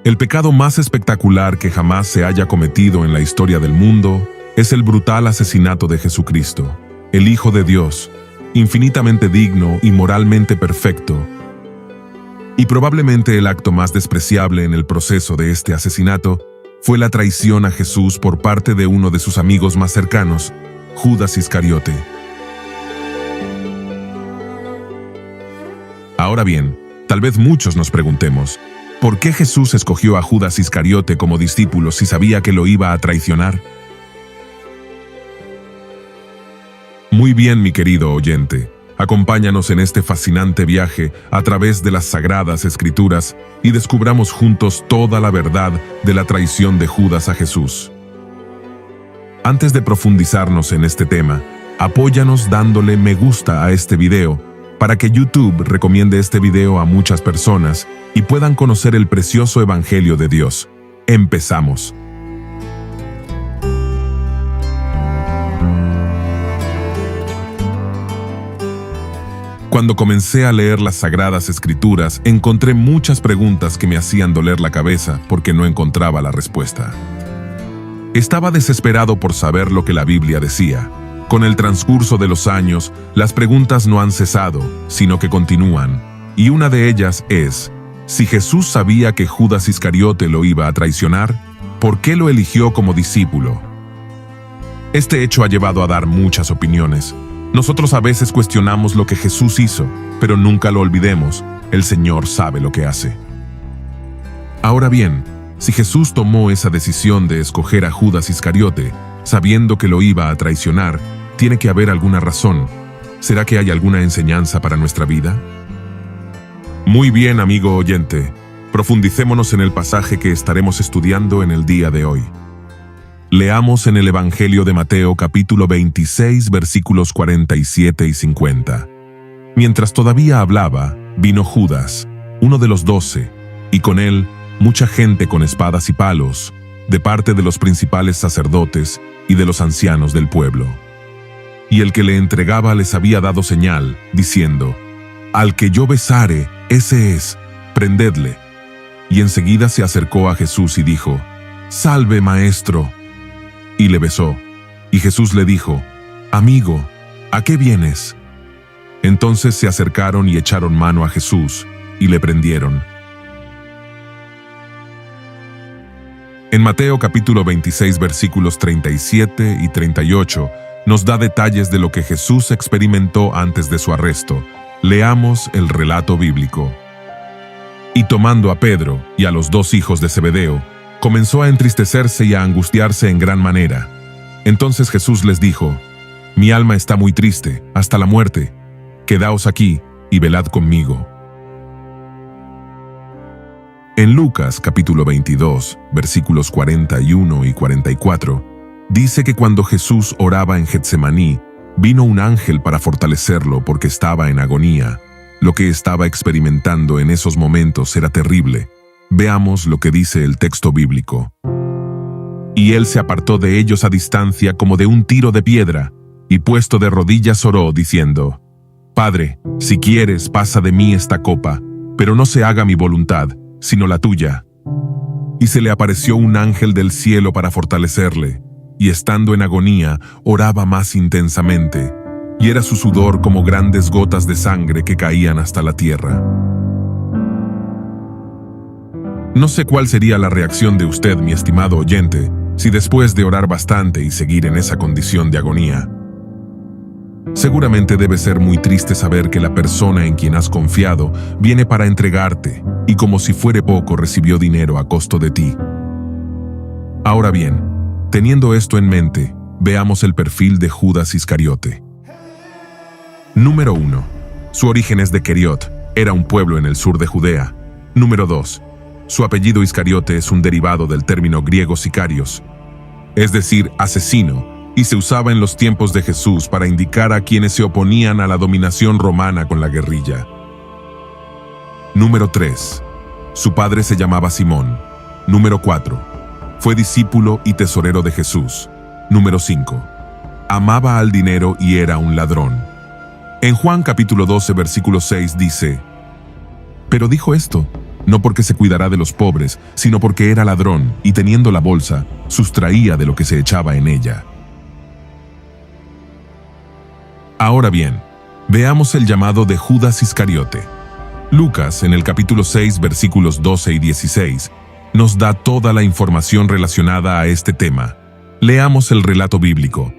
El pecado más espectacular que jamás se haya cometido en la historia del mundo es el brutal asesinato de Jesucristo, el Hijo de Dios, infinitamente digno y moralmente perfecto. Y probablemente el acto más despreciable en el proceso de este asesinato fue la traición a Jesús por parte de uno de sus amigos más cercanos, Judas Iscariote. Ahora bien, tal vez muchos nos preguntemos, ¿por qué Jesús escogió a Judas Iscariote como discípulo si sabía que lo iba a traicionar? Muy bien, mi querido oyente, acompáñanos en este fascinante viaje a través de las Sagradas Escrituras y descubramos juntos toda la verdad de la traición de Judas a Jesús. Antes de profundizarnos en este tema, apóyanos dándole me gusta a este video para que YouTube recomiende este video a muchas personas y puedan conocer el precioso Evangelio de Dios. Empezamos. Cuando comencé a leer las Sagradas Escrituras, encontré muchas preguntas que me hacían doler la cabeza porque no encontraba la respuesta. Estaba desesperado por saber lo que la Biblia decía. Con el transcurso de los años, las preguntas no han cesado, sino que continúan. Y una de ellas es, si Jesús sabía que Judas Iscariote lo iba a traicionar, ¿por qué lo eligió como discípulo? Este hecho ha llevado a dar muchas opiniones. Nosotros a veces cuestionamos lo que Jesús hizo, pero nunca lo olvidemos, el Señor sabe lo que hace. Ahora bien, si Jesús tomó esa decisión de escoger a Judas Iscariote, sabiendo que lo iba a traicionar, tiene que haber alguna razón. ¿Será que hay alguna enseñanza para nuestra vida? Muy bien, amigo oyente, profundicémonos en el pasaje que estaremos estudiando en el día de hoy. Leamos en el Evangelio de Mateo capítulo 26 versículos 47 y 50. Mientras todavía hablaba, vino Judas, uno de los 12, y con él mucha gente con espadas y palos, de parte de los principales sacerdotes y de los ancianos del pueblo. Y el que le entregaba les había dado señal, diciendo, «Al que yo besare, ese es, prendedle». Y enseguida se acercó a Jesús y dijo, «Salve, maestro». Y le besó. Y Jesús le dijo, «Amigo, ¿a qué vienes?». Entonces se acercaron y echaron mano a Jesús, y le prendieron. En Mateo capítulo 26 versículos 37 y 38 nos da detalles de lo que Jesús experimentó antes de su arresto. Leamos el relato bíblico. Y tomando a Pedro y a los 2 hijos de Zebedeo, comenzó a entristecerse y a angustiarse en gran manera. Entonces Jesús les dijo, «Mi alma está muy triste, hasta la muerte. Quedaos aquí y velad conmigo». En Lucas capítulo 22, versículos 41 y 44, dice que cuando Jesús oraba en Getsemaní, vino un ángel para fortalecerlo porque estaba en agonía. Lo que estaba experimentando en esos momentos era terrible. Veamos lo que dice el texto bíblico. Y él se apartó de ellos a distancia como de un tiro de piedra, y puesto de rodillas oró, diciendo, «Padre, si quieres, pasa de mí esta copa, pero no se haga mi voluntad, sino la tuya». Y se le apareció un ángel del cielo para fortalecerle, y estando en agonía, oraba más intensamente, y era su sudor como grandes gotas de sangre que caían hasta la tierra. No sé cuál sería la reacción de usted, mi estimado oyente, si después de orar bastante y seguir en esa condición de agonía. Seguramente debe ser muy triste saber que la persona en quien has confiado viene para entregarte, y como si fuere poco recibió dinero a costo de ti. Ahora bien, teniendo esto en mente, veamos el perfil de Judas Iscariote. Número 1. Su origen es de Queriot, era un pueblo en el sur de Judea. Número 2. Su apellido Iscariote es un derivado del término griego sicarios, es decir, asesino, y se usaba en los tiempos de Jesús para indicar a quienes se oponían a la dominación romana con la guerrilla. Número 3. Su padre se llamaba Simón. Número 4. Fue discípulo y tesorero de Jesús. Número 5. Amaba al dinero y era un ladrón. En Juan capítulo 12, versículo 6 dice, «Pero dijo esto, no porque se cuidara de los pobres, sino porque era ladrón y teniendo la bolsa, sustraía de lo que se echaba en ella. Ahora bien, veamos el llamado de Judas Iscariote. Lucas, en el capítulo 6, versículos 12 y 16, nos da toda la información relacionada a este tema. Leamos el relato bíblico.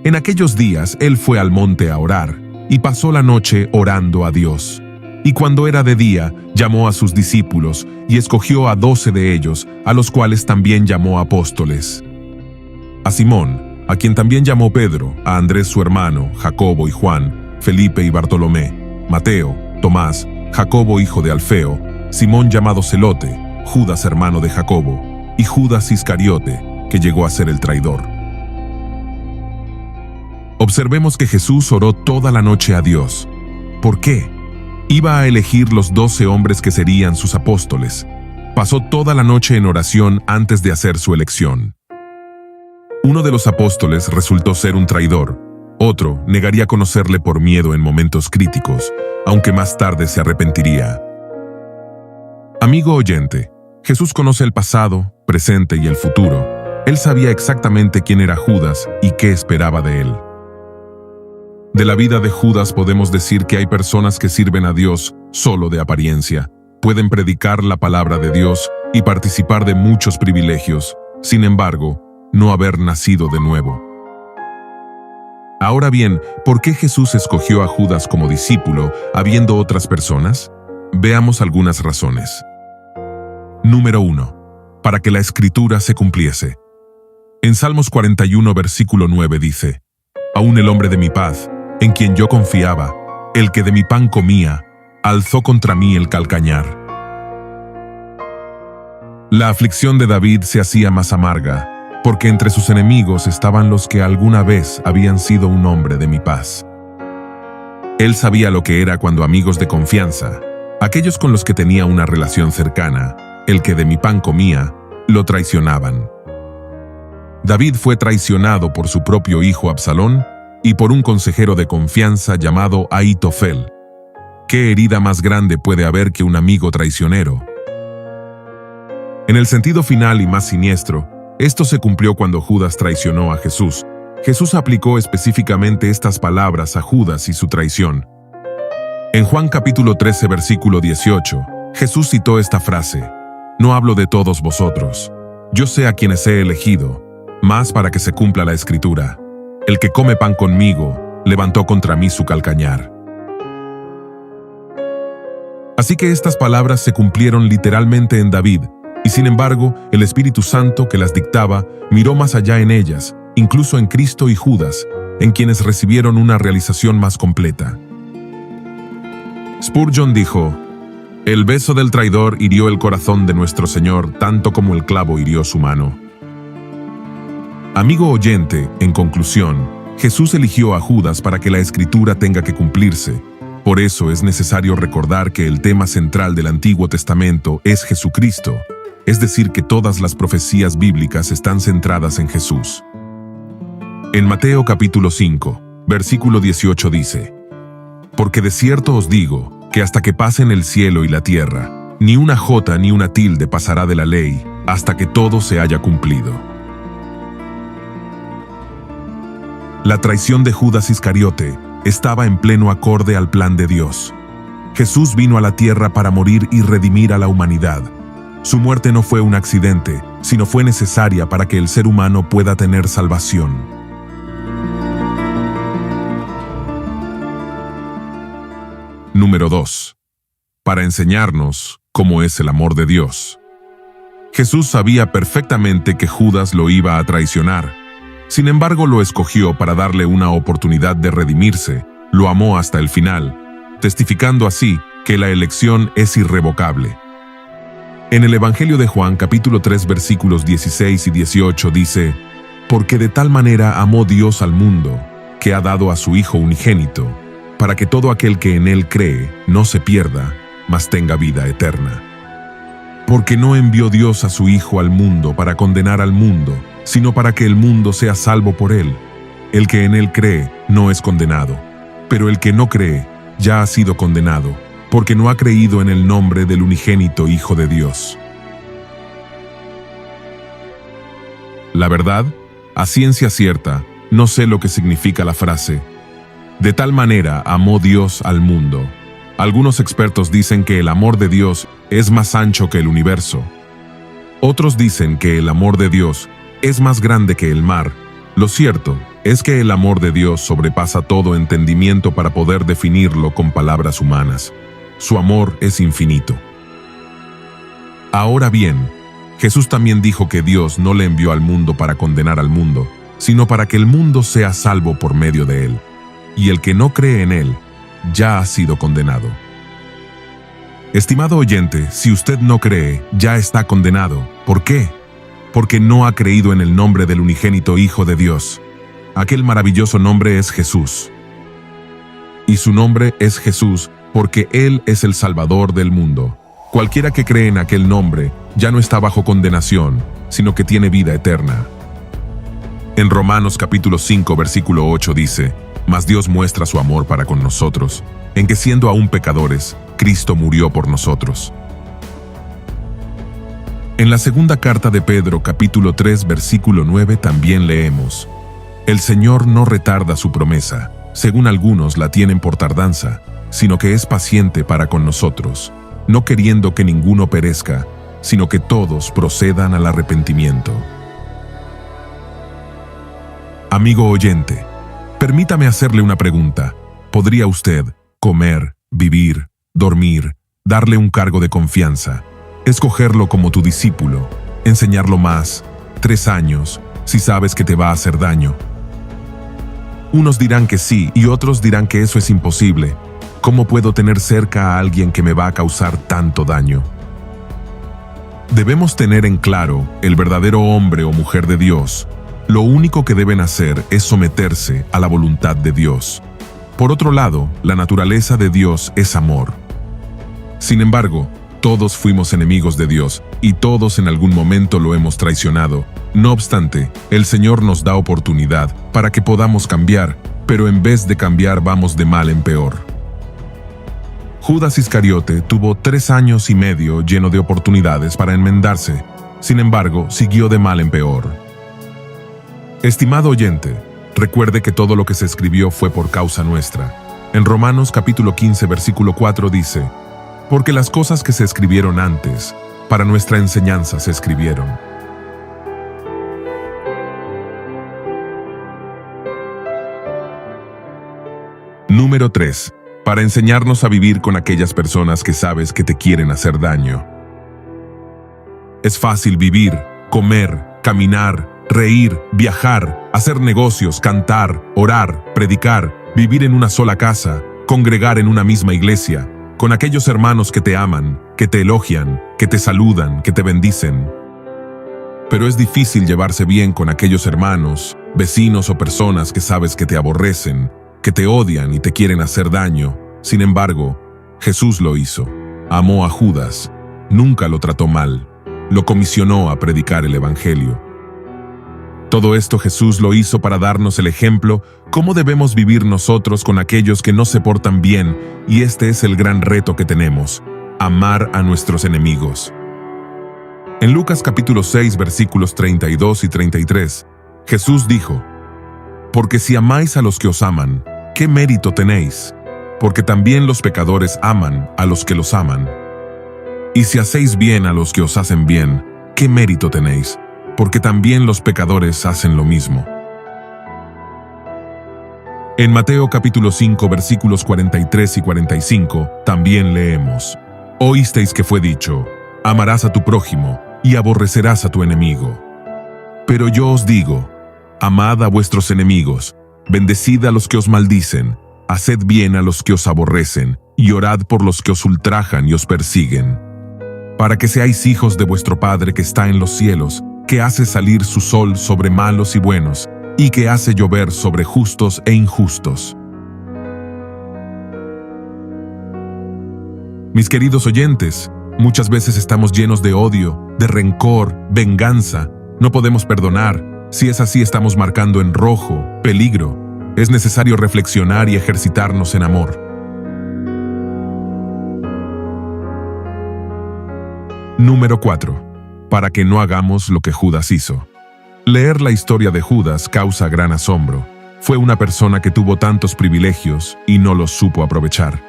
En aquellos días él fue al monte a orar, y pasó la noche orando a Dios. Y cuando era de día, llamó a sus discípulos, y escogió a 12 de ellos, a los cuales también llamó apóstoles. A Simón, a quien también llamó Pedro, a Andrés su hermano, Jacobo y Juan, Felipe y Bartolomé, Mateo, Tomás, Jacobo hijo de Alfeo, Simón llamado Celote, Judas hermano de Jacobo, y Judas Iscariote, que llegó a ser el traidor. Observemos que Jesús oró toda la noche a Dios. ¿Por qué? Iba a elegir los 12 hombres que serían sus apóstoles. Pasó toda la noche en oración antes de hacer su elección. Uno de los apóstoles resultó ser un traidor. Otro negaría conocerle por miedo en momentos críticos, aunque más tarde se arrepentiría. Amigo oyente, Jesús conoce el pasado, presente y el futuro. Él sabía exactamente quién era Judas y qué esperaba de él. De la vida de Judas podemos decir que hay personas que sirven a Dios solo de apariencia. Pueden predicar la palabra de Dios y participar de muchos privilegios, sin embargo, no haber nacido de nuevo. Ahora bien, ¿por qué Jesús escogió a Judas como discípulo, habiendo otras personas? Veamos algunas razones. Número 1. Para que la Escritura se cumpliese. En Salmos 41, versículo 9 dice: Aún el hombre de mi paz, en quien yo confiaba, el que de mi pan comía, alzó contra mí el calcañar. La aflicción de David se hacía más amarga, porque entre sus enemigos estaban los que alguna vez habían sido un hombre de mi paz. Él sabía lo que era cuando amigos de confianza, aquellos con los que tenía una relación cercana, el que de mi pan comía, lo traicionaban. David fue traicionado por su propio hijo Absalón y por un consejero de confianza llamado Ahitofel. ¿Qué herida más grande puede haber que un amigo traicionero? En el sentido final y más siniestro, esto se cumplió cuando Judas traicionó a Jesús. Jesús aplicó específicamente estas palabras a Judas y su traición. En Juan capítulo 13, versículo 18, Jesús citó esta frase: No hablo de todos vosotros, yo sé a quienes he elegido, mas para que se cumpla la Escritura, el que come pan conmigo, levantó contra mí su calcañar. Así que estas palabras se cumplieron literalmente en David, y sin embargo, el Espíritu Santo que las dictaba miró más allá en ellas, incluso en Cristo y Judas, en quienes recibieron una realización más completa. Spurgeon dijo: El beso del traidor hirió el corazón de nuestro Señor tanto como el clavo hirió su mano. Amigo oyente, en conclusión, Jesús eligió a Judas para que la Escritura tenga que cumplirse. Por eso es necesario recordar que el tema central del Antiguo Testamento es Jesucristo, es decir, que todas las profecías bíblicas están centradas en Jesús. En Mateo capítulo 5, versículo 18 dice: Porque de cierto os digo, que hasta que pasen el cielo y la tierra, ni una jota ni una tilde pasará de la ley, hasta que todo se haya cumplido. La traición de Judas Iscariote estaba en pleno acorde al plan de Dios. Jesús vino a la tierra para morir y redimir a la humanidad. Su muerte no fue un accidente, sino fue necesaria para que el ser humano pueda tener salvación. Número 2. Para enseñarnos cómo es el amor de Dios. Jesús sabía perfectamente que Judas lo iba a traicionar. Sin embargo, lo escogió para darle una oportunidad de redimirse. Lo amó hasta el final, testificando así que la elección es irrevocable. En el Evangelio de Juan, capítulo 3, versículos 16 y 18 dice: Porque de tal manera amó Dios al mundo, que ha dado a su Hijo unigénito, para que todo aquel que en Él cree no se pierda, mas tenga vida eterna. Porque no envió Dios a su Hijo al mundo para condenar al mundo, sino para que el mundo sea salvo por Él. El que en Él cree no es condenado, pero el que no cree ya ha sido condenado, porque no ha creído en el nombre del unigénito Hijo de Dios. La verdad, a ciencia cierta, no sé lo que significa la frase "de tal manera amó Dios al mundo". Algunos expertos dicen que el amor de Dios es más ancho que el universo. Otros dicen que el amor de Dios es más grande que el mar. Lo cierto es que el amor de Dios sobrepasa todo entendimiento para poder definirlo con palabras humanas. Su amor es infinito. Ahora bien, Jesús también dijo que Dios no le envió al mundo para condenar al mundo, sino para que el mundo sea salvo por medio de él. Y el que no cree en él, ya ha sido condenado. Estimado oyente, si usted no cree, ya está condenado. ¿Por qué? Porque no ha creído en el nombre del unigénito Hijo de Dios. Aquel maravilloso nombre es Jesús. Y su nombre es Jesús porque Él es el Salvador del mundo. Cualquiera que cree en aquel nombre ya no está bajo condenación, sino que tiene vida eterna. En Romanos capítulo 5, versículo 8 dice: «Mas Dios muestra su amor para con nosotros, en que siendo aún pecadores, Cristo murió por nosotros». En la segunda carta de Pedro, capítulo 3, versículo 9, también leemos: «El Señor no retarda su promesa, según algunos la tienen por tardanza, sino que es paciente para con nosotros, no queriendo que ninguno perezca, sino que todos procedan al arrepentimiento». Amigo oyente, permítame hacerle una pregunta. ¿Podría usted comer, vivir, dormir, darle un cargo de confianza, escogerlo como tu discípulo, enseñarlo más, 3 años, si sabes que te va a hacer daño? Unos dirán que sí y otros dirán que eso es imposible. ¿Cómo puedo tener cerca a alguien que me va a causar tanto daño? Debemos tener en claro, el verdadero hombre o mujer de Dios, lo único que deben hacer es someterse a la voluntad de Dios. Por otro lado, la naturaleza de Dios es amor. Sin embargo, todos fuimos enemigos de Dios y todos en algún momento lo hemos traicionado. No obstante, el Señor nos da oportunidad para que podamos cambiar, pero en vez de cambiar vamos de mal en peor. Judas Iscariote tuvo 3 años y medio lleno de oportunidades para enmendarse. Sin embargo, siguió de mal en peor. Estimado oyente, recuerde que todo lo que se escribió fue por causa nuestra. En Romanos capítulo 15, versículo 4 dice: «Porque las cosas que se escribieron antes, para nuestra enseñanza se escribieron». Número 3. Para enseñarnos a vivir con aquellas personas que sabes que te quieren hacer daño. Es fácil vivir, comer, caminar, reír, viajar, hacer negocios, cantar, orar, predicar, vivir en una sola casa, congregar en una misma iglesia, con aquellos hermanos que te aman, que te elogian, que te saludan, que te bendicen. Pero es difícil llevarse bien con aquellos hermanos, vecinos o personas que sabes que te aborrecen, que te odian y te quieren hacer daño. Sin embargo, Jesús lo hizo. Amó a Judas, nunca lo trató mal, lo comisionó a predicar el Evangelio. Todo esto Jesús lo hizo para darnos el ejemplo cómo debemos vivir nosotros con aquellos que no se portan bien, y este es el gran reto que tenemos: amar a nuestros enemigos. En Lucas capítulo 6, versículos 32 y 33, Jesús dijo: «Porque si amáis a los que os aman, ¿qué mérito tenéis? Porque también los pecadores aman a los que los aman. Y si hacéis bien a los que os hacen bien, ¿qué mérito tenéis? Porque también los pecadores hacen lo mismo». En Mateo capítulo 5, versículos 43 y 45, también leemos: «Oísteis que fue dicho: amarás a tu prójimo y aborrecerás a tu enemigo. Pero yo os digo, amad a vuestros enemigos, bendecid a los que os maldicen, haced bien a los que os aborrecen, y orad por los que os ultrajan y os persiguen, para que seáis hijos de vuestro Padre que está en los cielos, que hace salir su sol sobre malos y buenos, y que hace llover sobre justos e injustos». Mis queridos oyentes, muchas veces estamos llenos de odio, de rencor, venganza. No podemos perdonar. Si es así, estamos marcando en rojo, peligro. Es necesario reflexionar y ejercitarnos en amor. Número 4. Para que no hagamos lo que Judas hizo. Leer la historia de Judas causa gran asombro. Fue una persona que tuvo tantos privilegios y no los supo aprovechar.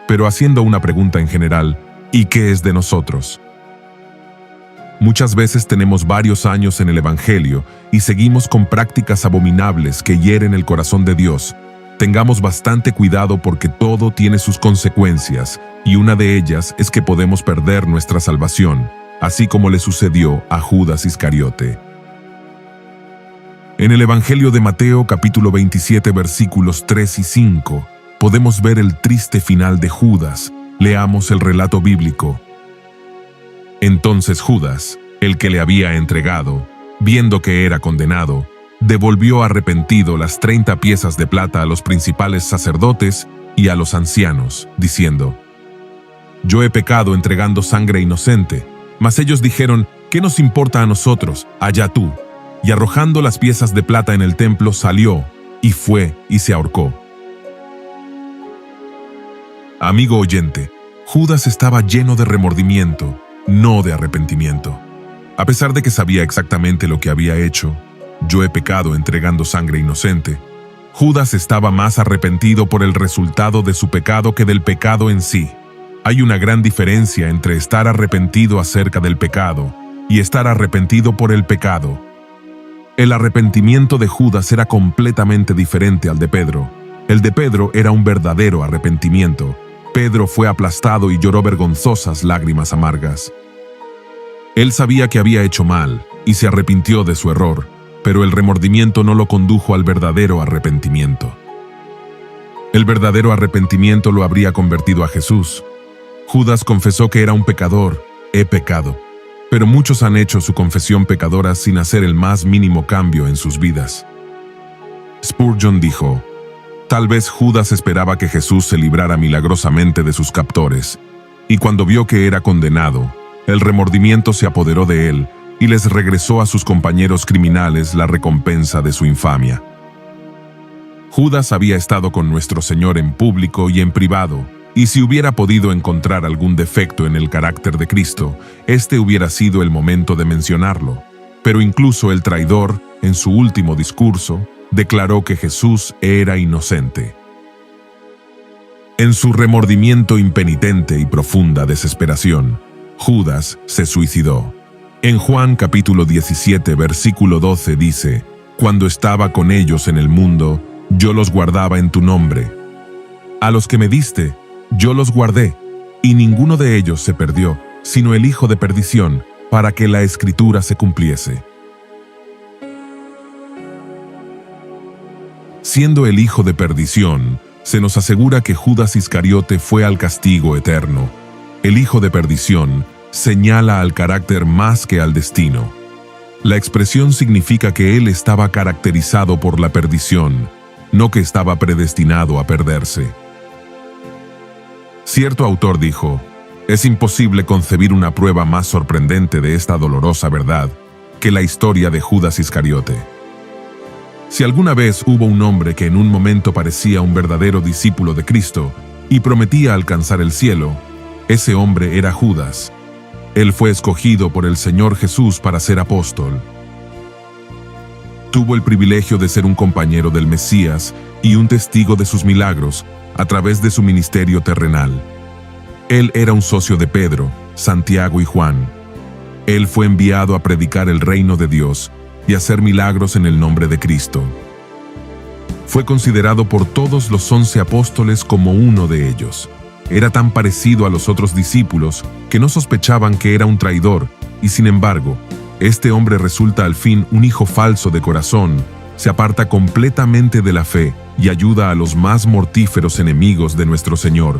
Pero haciendo una pregunta en general, ¿y qué es de nosotros? Muchas veces tenemos varios años en el Evangelio y seguimos con prácticas abominables que hieren el corazón de Dios. Tengamos bastante cuidado porque todo tiene sus consecuencias, y una de ellas es que podemos perder nuestra salvación, así como le sucedió a Judas Iscariote. En el Evangelio de Mateo, capítulo 27, versículos 3 y 5, podemos ver el triste final de Judas. Leamos el relato bíblico. Entonces Judas, el que le había entregado, viendo que era condenado, devolvió arrepentido las 30 piezas de plata a los principales sacerdotes y a los ancianos, diciendo: Yo he pecado entregando sangre inocente. Mas ellos dijeron: ¿Qué nos importa a nosotros? Allá tú. Y arrojando las piezas de plata en el templo, salió, y fue, y se ahorcó. Amigo oyente, Judas estaba lleno de remordimiento, no de arrepentimiento. A pesar de que sabía exactamente lo que había hecho, yo he pecado entregando sangre inocente, Judas estaba más arrepentido por el resultado de su pecado que del pecado en sí. Hay una gran diferencia entre estar arrepentido acerca del pecado y estar arrepentido por el pecado. El arrepentimiento de Judas era completamente diferente al de Pedro. El de Pedro era un verdadero arrepentimiento. Pedro fue aplastado y lloró vergonzosas lágrimas amargas. Él sabía que había hecho mal y se arrepintió de su error, pero el remordimiento no lo condujo al verdadero arrepentimiento. El verdadero arrepentimiento lo habría convertido a Jesús. Judas confesó que era un pecador, he pecado, pero muchos han hecho su confesión pecadora sin hacer el más mínimo cambio en sus vidas. Spurgeon dijo: tal vez Judas esperaba que Jesús se librara milagrosamente de sus captores, y cuando vio que era condenado, el remordimiento se apoderó de él y les regresó a sus compañeros criminales la recompensa de su infamia. Judas había estado con nuestro Señor en público y en privado, y si hubiera podido encontrar algún defecto en el carácter de Cristo, este hubiera sido el momento de mencionarlo. Pero incluso el traidor, en su último discurso, declaró que Jesús era inocente. En su remordimiento impenitente y profunda desesperación, Judas se suicidó. En Juan capítulo 17, versículo 12 dice: Cuando estaba con ellos en el mundo, yo los guardaba en tu nombre. A los que me diste, yo los guardé, y ninguno de ellos se perdió, sino el hijo de perdición, para que la Escritura se cumpliese. Siendo el hijo de perdición, se nos asegura que Judas Iscariote fue al castigo eterno. El hijo de perdición señala al carácter más que al destino. La expresión significa que él estaba caracterizado por la perdición, no que estaba predestinado a perderse. Cierto autor dijo: es imposible concebir una prueba más sorprendente de esta dolorosa verdad que la historia de Judas Iscariote. Si alguna vez hubo un hombre que en un momento parecía un verdadero discípulo de Cristo y prometía alcanzar el cielo, ese hombre era Judas. Él fue escogido por el Señor Jesús para ser apóstol. Tuvo el privilegio de ser un compañero del Mesías y un testigo de sus milagros a través de su ministerio terrenal. Él era un socio de Pedro, Santiago y Juan. Él fue enviado a predicar el reino de Dios y hacer milagros en el nombre de Cristo. Fue considerado por todos los 11 apóstoles como uno de ellos. Era tan parecido a los otros discípulos que no sospechaban que era un traidor, y sin embargo, este hombre resulta al fin un hijo falso de corazón, se aparta completamente de la fe y ayuda a los más mortíferos enemigos de nuestro Señor.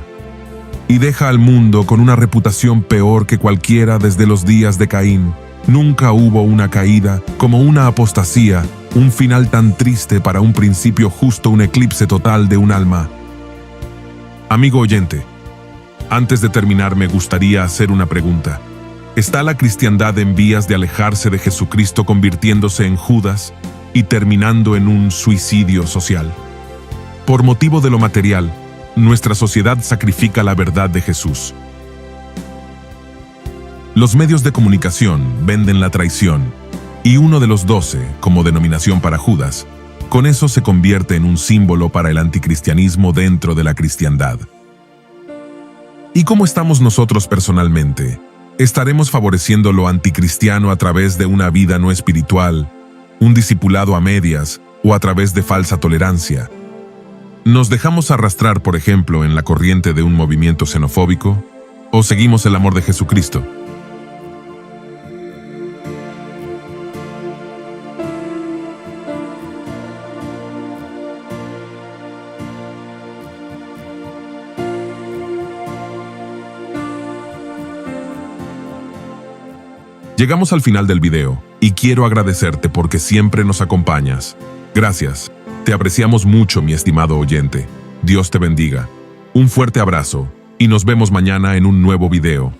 Y deja al mundo con una reputación peor que cualquiera desde los días de Caín. Nunca hubo una caída, como una apostasía, un final tan triste para un principio justo, un eclipse total de un alma. Amigo oyente, antes de terminar me gustaría hacer una pregunta. ¿Está la cristiandad en vías de alejarse de Jesucristo, convirtiéndose en Judas y terminando en un suicidio social? Por motivo de lo material, nuestra sociedad sacrifica la verdad de Jesús. Los medios de comunicación venden la traición, y uno de los 12, como denominación para Judas, con eso se convierte en un símbolo para el anticristianismo dentro de la cristiandad. ¿Y cómo estamos nosotros personalmente? ¿Estaremos favoreciendo lo anticristiano a través de una vida no espiritual, un discipulado a medias o a través de falsa tolerancia? ¿Nos dejamos arrastrar, por ejemplo, en la corriente de un movimiento xenofóbico? ¿O seguimos el amor de Jesucristo? Llegamos al final del video y quiero agradecerte porque siempre nos acompañas. Gracias. Te apreciamos mucho, mi estimado oyente. Dios te bendiga. Un fuerte abrazo y nos vemos mañana en un nuevo video.